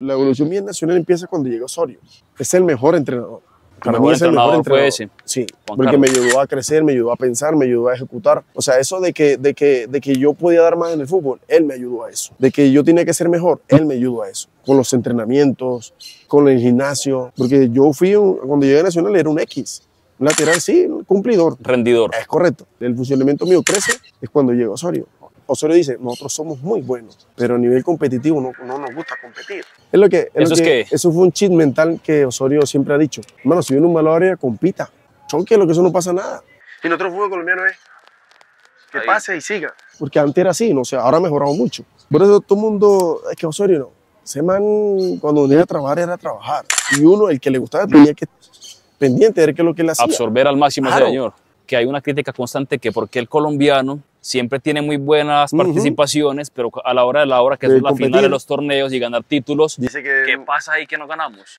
La evolución mía en Nacional empieza cuando llega Osorio. Es el mejor entrenador. Para mí es el mejor entrenador. Fue ese. Sí, Juan porque Carlos. me ayudó a crecer, me ayudó a pensar, me ayudó a ejecutar. O sea, eso de que yo podía dar más en el fútbol, él me ayudó a eso. De que yo tenía que ser mejor, él me ayudó a eso. Con los entrenamientos, con el gimnasio. Porque yo cuando llegué a Nacional era un X. Un lateral, sí, un cumplidor. Rendidor. Es correcto. El funcionamiento mío crece es cuando llega Osorio. Osorio dice, nosotros somos muy buenos, pero a nivel competitivo no nos gusta competir. Eso fue un cheat mental que Osorio siempre ha dicho. Hermano, si viene un malo área, compita. Chonque, lo que eso no pasa nada. Y nuestro fútbol colombiano es que pase y siga. Porque antes era así, no sé, ahora ha mejorado mucho. Por eso todo el mundo, es que Osorio no. Ese man, cuando venía a trabajar, era trabajar. Y uno, el que le gustaba, tenía que pendiente de ver qué es lo que él hacía. Absorber al máximo ese señor. Que hay una crítica constante que porque el colombiano siempre tiene muy buenas participaciones, pero a la hora de la hora, que es la final de los torneos y ganar títulos, dice que ¿qué pasa ahí que no ganamos?